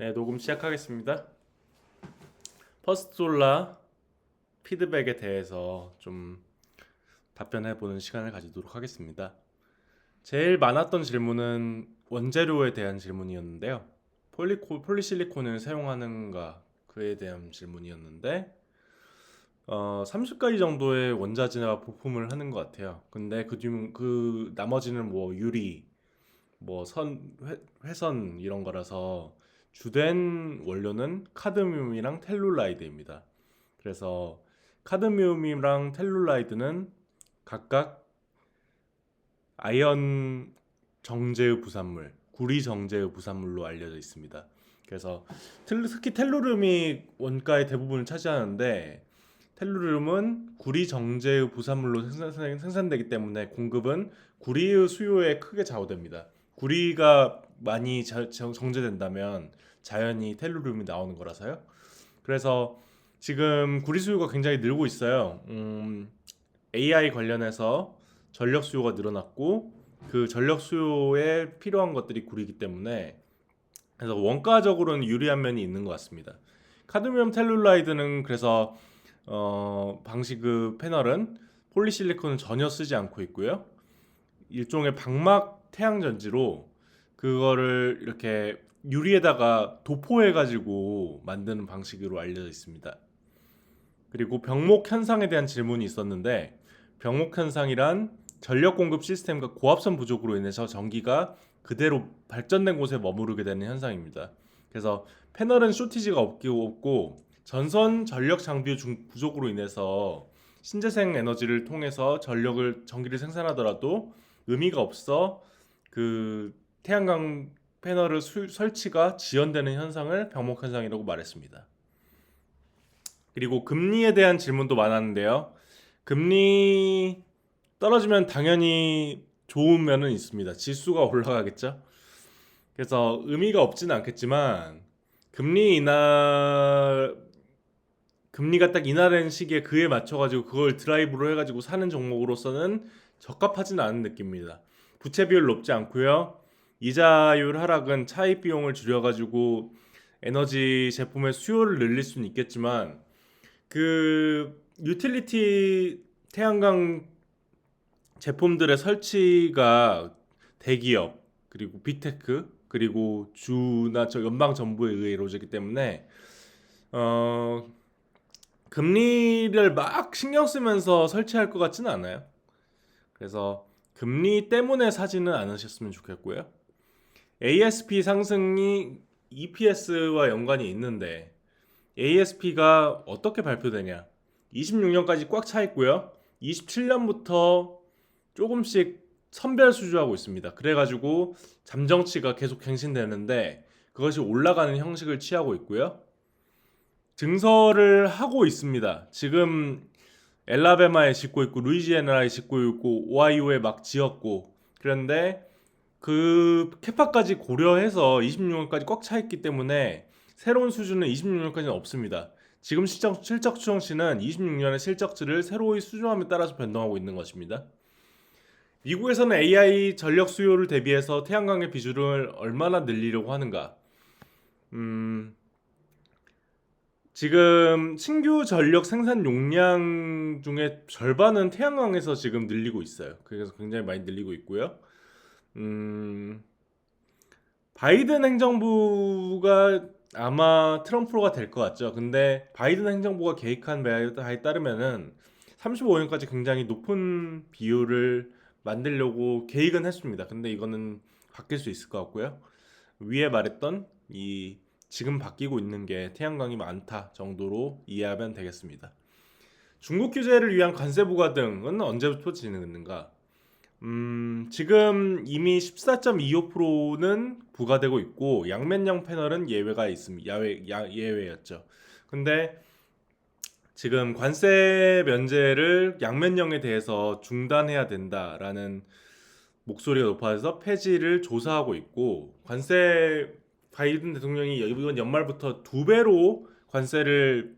네, 녹음 시작하겠습니다. 퍼스트솔라 피드백에 대해서 좀 답변해보는 시간을 가지도록 하겠습니다. 제일 많았던 질문은 원재료에 대한 질문이었는데요. 폴리실리콘을 사용하는가 그에 대한 질문이었는데 30가지 정도의 원자재와 부품을 하는 것 같아요. 근데 그 나머지는 뭐 유리, 뭐 회선 이런 거라서 주된 원료는 카드뮴이랑 텔룰라이드입니다. 그래서 카드뮴이랑 텔룰라이드는 각각 아연 정제의 부산물, 구리 정제의 부산물로 알려져 있습니다. 그래서 특히 텔루륨이 원가의 대부분을 차지하는데 텔루륨은 구리 정제의 부산물로 생산되기 때문에 공급은 구리의 수요에 크게 좌우됩니다. 구리가 많이 정제된다면 자연히 텔루륨이 나오는 거라서요. 그래서 지금 구리 수요가 굉장히 늘고 있어요. AI 관련해서 전력 수요가 늘어났고 그 전력 수요에 필요한 것들이 구리이기 때문에 그래서 원가적으로는 유리한 면이 있는 것 같습니다. 카드뮴 텔룰라이드는 그래서 방식 그 패널은 폴리실리콘을 전혀 쓰지 않고 있고요. 일종의 방막 태양전지로 그거를 이렇게 유리에다가 도포해가지고 만드는 방식으로 알려져 있습니다. 그리고 병목 현상에 대한 질문이 있었는데 병목 현상이란 전력 공급 시스템과 고압선 부족으로 인해서 전기가 그대로 발전된 곳에 머무르게 되는 현상입니다. 그래서 패널은 쇼티지가 없고 전선 전력 장비 부족으로 인해서 신재생 에너지를 통해서 전기를 생산하더라도 의미가 없어 그 태양광 패널의 설치가 지연되는 현상을 병목 현상이라고 말했습니다. 그리고 금리에 대한 질문도 많았는데요. 금리 떨어지면 당연히 좋은 면은 있습니다. 지수가 올라가겠죠. 그래서 의미가 없지는 않겠지만 금리 인하 금리가 딱 인하되는 시기에 그에 맞춰가지고 그걸 드라이브로 해가지고 사는 종목으로서는 적합하지는 않은 느낌입니다. 부채 비율 높지 않고요. 이자율 하락은 차입 비용을 줄여가지고 에너지 제품의 수요를 늘릴 수는 있겠지만 그 유틸리티 태양광 제품들의 설치가 대기업 그리고 빅테크 그리고 주나 저 연방 정부에 의해 이루어지기 때문에 어 금리를 막 신경 쓰면서 설치할 것 같지는 않아요. 그래서 금리 때문에 사지는 않으셨으면 좋겠고요. ASP 상승이 EPS와 연관이 있는데 ASP가 어떻게 발표되냐? 26년까지 꽉 차 있고요. 27년부터 조금씩 선별 수주하고 있습니다. 그래가지고 잠정치가 계속 갱신되는데 그것이 올라가는 형식을 취하고 있고요. 증설을 하고 있습니다. 지금 엘라베마에 짓고 있고 루이지애나에 짓고 있고 오하이오에 막 지었고 그런데 그 캐파까지 고려해서 26년까지 꽉 차 있기 때문에 새로운 수준은 26년까지는 없습니다. 지금 실적 추정치는 26년의 실적치를 새로이 수정함에 따라서 변동하고 있는 것입니다. 미국에서는 AI 전력 수요를 대비해서 태양광의 비중을 얼마나 늘리려고 하는가? 지금 신규 전력 생산 용량 중에 절반은 태양광에서 지금 늘리고 있어요. 그래서 굉장히 많이 늘리고 있고요. 음, 바이든 행정부가 아마 트럼프가 될 것 같죠. 근데 바이든 행정부가 계획한 바에 따르면은 35년까지 굉장히 높은 비율을 만들려고 계획은 했습니다. 근데 이거는 바뀔 수 있을 것 같고요. 위에 말했던 이 지금 바뀌고 있는 게 태양광이 많다 정도로 이해하면 되겠습니다. 중국 규제를 위한 관세 부과 등은 언제부터 진행됐는가? 지금 이미 14.25%는 부과되고 있고 양면형 패널은 예외가 있습니다. 예외였죠. 근데 지금 관세 면제를 양면형에 대해서 중단해야 된다라는 목소리가 높아져서 폐지를 조사하고 있고 관세 바이든 대통령이 이번 연말부터 2배로 관세를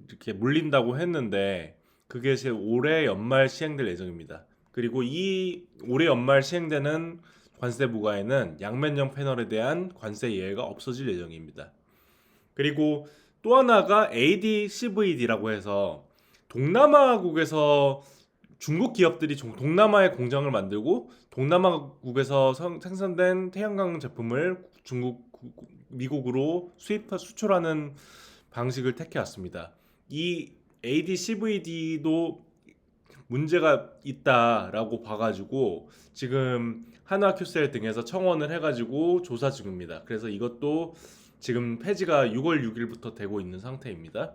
이렇게 물린다고 했는데 그게 이제 올해 연말 시행될 예정입니다. 그리고 이 올해 연말 시행되는 관세 부과에는 양면형 패널에 대한 관세 예외가 없어질 예정입니다. 그리고 또 하나가 AD/CVD라고 해서 동남아국에서 중국 기업들이 동남아에 공장을 만들고 동남아국에서 생산된 태양광 제품을 미국으로 수출하는 방식을 택해왔습니다. 이 AD/CVD도 문제가 있다라고 봐가지고 지금 한화큐셀 등에서 청원을 해가지고 조사 중입니다. 그래서 이것도 지금 폐지가 6월 6일부터 되고 있는 상태입니다.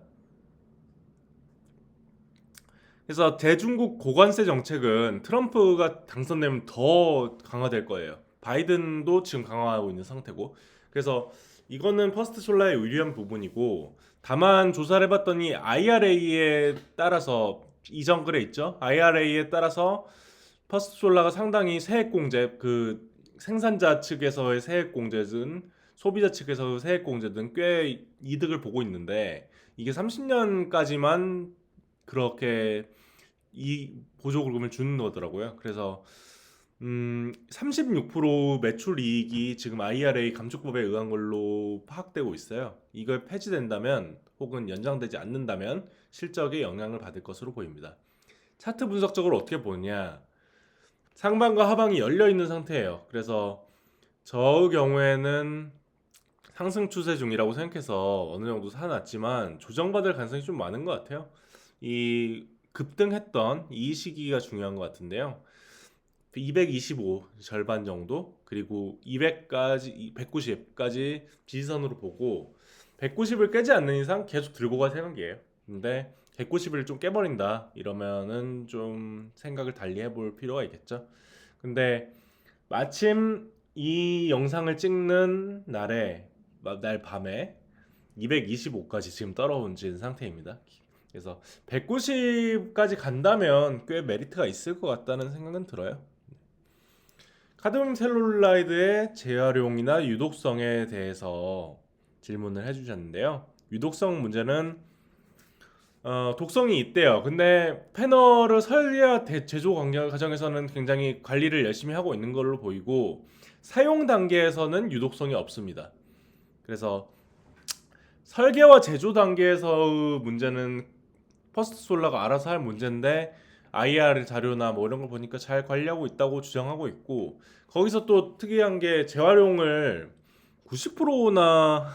그래서 대중국 고관세 정책은 트럼프가 당선되면 더 강화될 거예요. 바이든도 지금 강화하고 있는 상태고. 그래서 이거는 퍼스트 솔라의 유리한 부분이고, 다만 조사를 해봤더니 IRA에 따라서 이전 글에 있죠. IRA에 따라서 퍼스트 솔라가 상당히 세액 공제, 그 생산자 측에서의 세액 공제든 소비자 측에서 세액 공제든 꽤 이득을 보고 있는데, 이게 30년까지만 그렇게 이 보조금을 주는 거더라고요. 그래서 36% 매출 이익이 지금 IRA 감축법에 의한 걸로 파악되고 있어요. 이걸 폐지된다면 혹은 연장되지 않는다면 실적에 영향을 받을 것으로 보입니다. 차트 분석적으로 어떻게 보냐? 상방과 하방이 열려 있는 상태예요. 그래서 저의 경우에는 상승 추세 중이라고 생각해서 어느 정도 사놨지만 조정받을 가능성이 좀 많은 것 같아요. 이 급등했던 이 시기가 중요한 것 같은데요. 225 절반 정도, 그리고 200까지 190까지 지지선으로 보고 190을 깨지 않는 이상 계속 들고 갈 생각이에요. 근데 190을 좀 깨버린다 이러면은 좀 생각을 달리 해볼 필요가 있겠죠. 근데 마침 이 영상을 찍는 날 밤에 225까지 지금 떨어진 상태입니다. 그래서 190까지 간다면 꽤 메리트가 있을 것 같다는 생각은 들어요. 카드뮴 셀룰라이드의 재활용이나 유독성에 대해서 질문을 해주셨는데요. 유독성 문제는 독성이 있대요. 근데 패널을 설계와 제조 과정에서는 굉장히 관리를 열심히 하고 있는 걸로 보이고, 사용 단계에서는 유독성이 없습니다. 그래서 설계와 제조 단계에서의 문제는 퍼스트 솔라가 알아서 할 문제인데, IR 자료나 뭐 이런 걸 보니까 잘 관리하고 있다고 주장하고 있고, 거기서 또 특이한 게 재활용을 90%나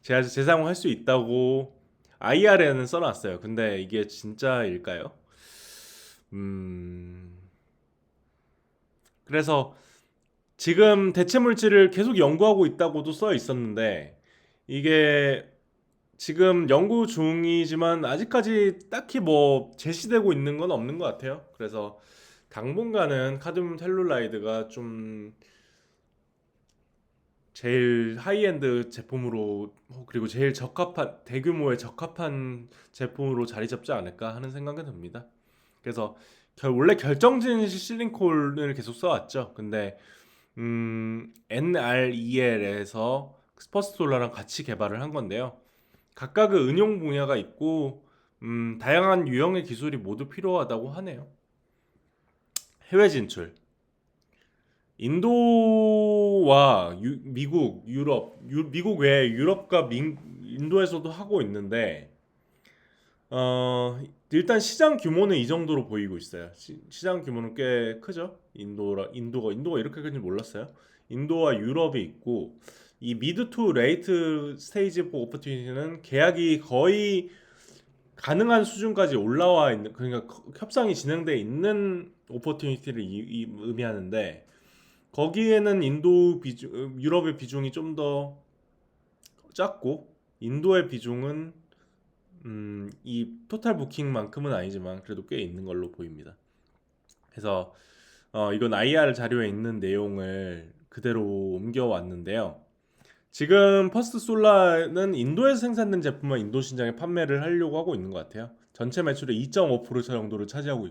재사용할 수 있다고 IR에는 써놨어요. 근데 이게 진짜일까요? 그래서 지금 대체 물질을 계속 연구하고 있다고도 써 있었는데, 이게 지금 연구 중이지만 아직까지 딱히 뭐 제시되고 있는 건 없는 것 같아요. 그래서 당분간은 카드뮴 텔룰라이드가 좀 제일 하이엔드 제품으로, 그리고 제일 적합한 대규모에 적합한 제품으로 자리 잡지 않을까 하는 생각은 듭니다. 그래서 원래 결정진 실링콜을 계속 써왔죠. 근데 NREL에서 스퍼스톨라랑 같이 개발을 한 건데요. 각각의 응용 분야가 있고 다양한 유형의 기술이 모두 필요하다고 하네요. 해외 진출. 인도와 미국, 미국 외에 유럽과 인도에서도 하고 있는데, 일단 시장 규모는 이 정도로 보이고 있어요. 시장 규모는 꽤 크죠. 인도가 이렇게 큰지 몰랐어요. 인도와 유럽이 있고, 이 미드 투 레이트 스테이지 오브 오퍼튜니티는 계약이 거의 가능한 수준까지 올라와 있는, 그러니까 협상이 진행돼 있는 오퍼튜니티를 의미하는데, 거기에는 유럽의 비중이 좀 더 작고, 인도의 비중은 이 토탈 부킹만큼은 아니지만 그래도 꽤 있는 걸로 보입니다. 그래서 이건 IR 자료에 있는 내용을 그대로 옮겨왔는데요. 지금 퍼스트 솔라는 인도에서 생산된 제품을 인도 시장에 판매를 하려고 하고 있는 것 같아요. 전체 매출의 2.5% 정도를 차지하고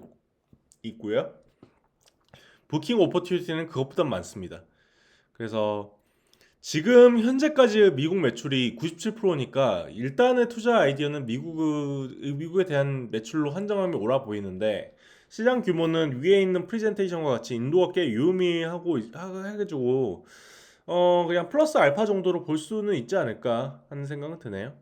있고요. 부킹 오퍼튜니티는 그것보다 많습니다. 그래서 지금 현재까지 미국 매출이 97%니까 일단의 투자 아이디어는 미국에 대한 매출로 한정함이 옳아 보이는데, 시장 규모는 위에 있는 프레젠테이션과 같이 인도가 꽤 유의미하고 해가지고 그냥 플러스 알파 정도로 볼 수는 있지 않을까 하는 생각은 드네요.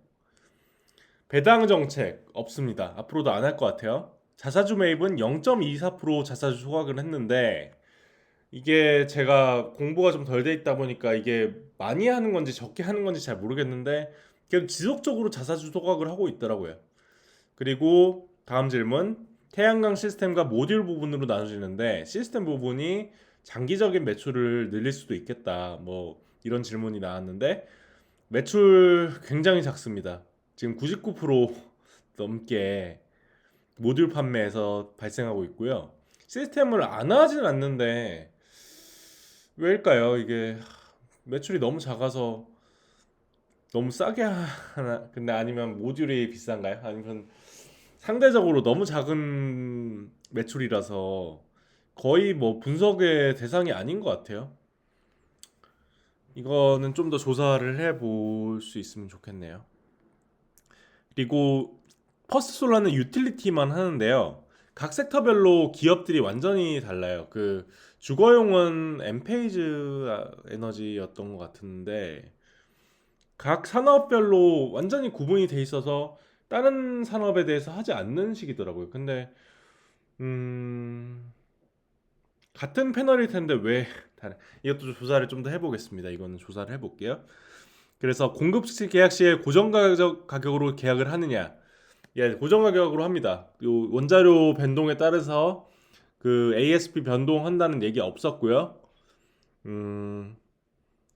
배당 정책 없습니다. 앞으로도 안 할 것 같아요. 자사주 매입은 0.24% 자사주 소각을 했는데 이게 제가 공부가 좀 덜 돼 있다 보니까 이게 많이 하는 건지 적게 하는 건지 잘 모르겠는데 계속 지속적으로 자사주 소각을 하고 있더라고요. 그리고 다음 질문. 태양광 시스템과 모듈 부분으로 나눠지는데 시스템 부분이 장기적인 매출을 늘릴 수도 있겠다. 뭐 이런 질문이 나왔는데 매출 굉장히 작습니다. 지금 99% 넘게 모듈 판매에서 발생하고 있고요. 시스템을 안 하진 않는데 왜일까요? 이게 매출이 너무 작아서 너무 싸게 하나? 근데 아니면 모듈이 비싼가요? 아니면 상대적으로 너무 작은 매출이라서 거의 뭐 분석의 대상이 아닌 것 같아요. 이거는 좀 더 조사를 해볼 수 있으면 좋겠네요. 그리고 퍼스트솔라는 유틸리티만 하는데요. 각 섹터별로 기업들이 완전히 달라요. 그 주거용은 엠페이즈 에너지였던 것 같은데 각 산업별로 완전히 구분이 돼 있어서 다른 산업에 대해서 하지 않는 식이더라고요. 근데 음, 같은 패널일 텐데 왜 다른? 이것도 조사를 좀 더 해보겠습니다. 이거는 조사를 해볼게요. 그래서 공급 계약 시에 고정 가격으로 계약을 하느냐? 예, 고정 가격으로 합니다. 요 원자료 변동에 따라서 그 ASP 변동한다는 얘기 없었고요. 음,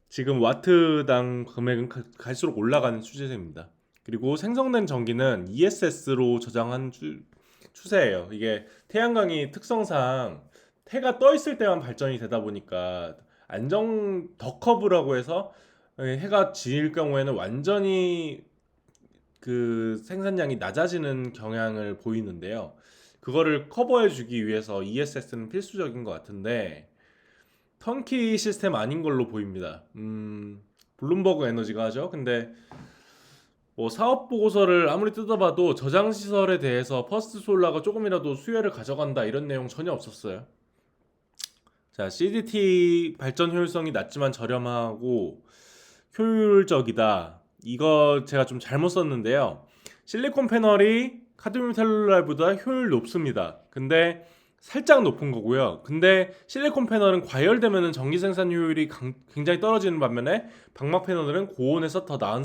지금 와트당 금액은 갈수록 올라가는 추세입니다. 그리고 생성된 전기는 ESS로 저장한 추세예요. 이게 태양광이 특성상 해가 떠 있을 때만 발전이 되다 보니까 안정 더 커브라고 해서 해가 질 경우에는 완전히 그 생산량이 낮아지는 경향을 보이는데요. 그거를 커버해 주기 위해서 ESS는 필수적인 것 같은데 턴키 시스템 아닌 걸로 보입니다. 블룸버그 에너지가 하죠. 근데 뭐 사업 보고서를 아무리 뜯어봐도 저장 시설에 대해서 퍼스트 솔라가 조금이라도 수혜를 가져간다 이런 내용 전혀 없었어요. 자, CDT 발전 효율성이 낮지만 저렴하고 효율적이다. 이거 제가 좀 잘못 썼는데요. 실리콘 패널이 카드뮴 텔룰라보다 효율 높습니다. 근데 살짝 높은 거고요. 근데 실리콘 패널은 과열되면 전기 생산 효율이 굉장히 떨어지는 반면에 방막 패널은 고온에서 더 나은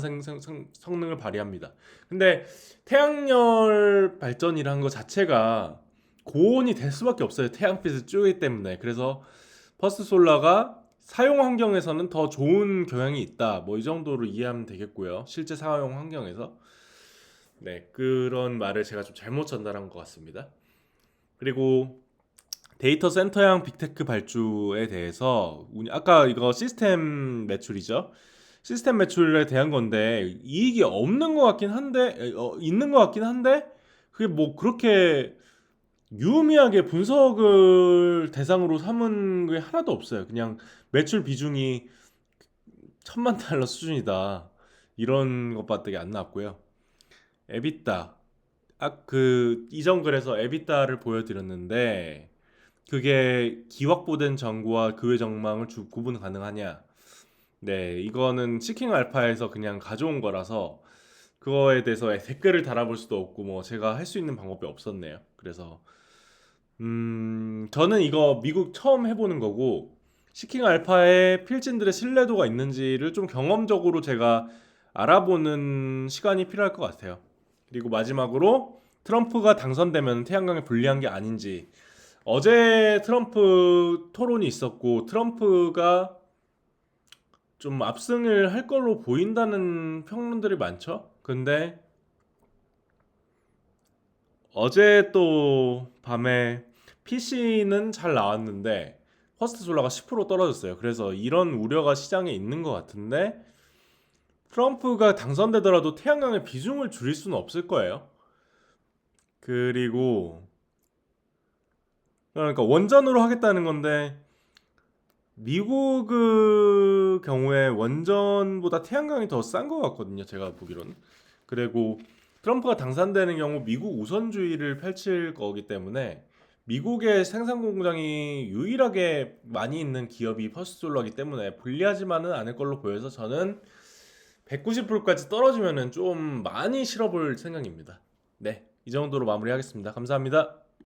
성능을 발휘합니다. 근데 태양열 발전이라는 것 자체가 고온이 될 수밖에 없어요. 태양빛을 쬐기 때문에. 그래서 퍼스트 솔라가 사용 환경에서는 더 좋은 경향이 있다. 뭐 이 정도로 이해하면 되겠고요. 실제 사용 환경에서. 네, 그런 말을 제가 좀 잘못 전달한 것 같습니다. 그리고 데이터 센터형 빅테크 발주에 대해서 아까 이거 시스템 매출이죠. 시스템 매출에 대한 건데 이익이 없는 것 같긴 한데 있는 것 같긴 한데 그게 뭐 그렇게 유의미하게 분석을 대상으로 삼은 게 하나도 없어요. 그냥 매출 비중이 1,000만 달러 수준이다. 이런 것밖에 안 나왔고요. 에비타. 그 이전 글에서 에비타를 보여드렸는데 그게 기확보된 전구와 그 외 전망을 구분 가능하냐? 네, 이거는 치킨 알파에서 그냥 가져온 거라서 그거에 대해서 댓글을 달아볼 수도 없고 뭐 제가 할 수 있는 방법이 없었네요. 그래서 저는 이거 미국 처음 해보는 거고 시킹 알파의 필진들의 신뢰도가 있는지를 좀 경험적으로 제가 알아보는 시간이 필요할 것 같아요. 그리고 마지막으로 트럼프가 당선되면 태양광에 불리한 게 아닌지 어제 트럼프 토론이 있었고 트럼프가 좀 압승을 할 걸로 보인다는 평론들이 많죠. 근데 어제 또 밤에 PC는 잘 나왔는데 퍼스트 솔라가 10% 떨어졌어요. 그래서 이런 우려가 시장에 있는 것 같은데 트럼프가 당선되더라도 태양광의 비중을 줄일 수는 없을 거예요. 그리고 그러니까 원전으로 하겠다는 건데 미국 그 경우에 원전보다 태양광이 더 싼 것 같거든요. 제가 보기로는. 그리고 트럼프가 당선되는 경우 미국 우선주의를 펼칠 거기 때문에 미국의 생산 공장이 유일하게 많이 있는 기업이 퍼스트솔러기 때문에 불리하지만은 않을 걸로 보여서 저는 190불까지 떨어지면은 좀 많이 실어볼 생각입니다. 네, 이 정도로 마무리하겠습니다. 감사합니다.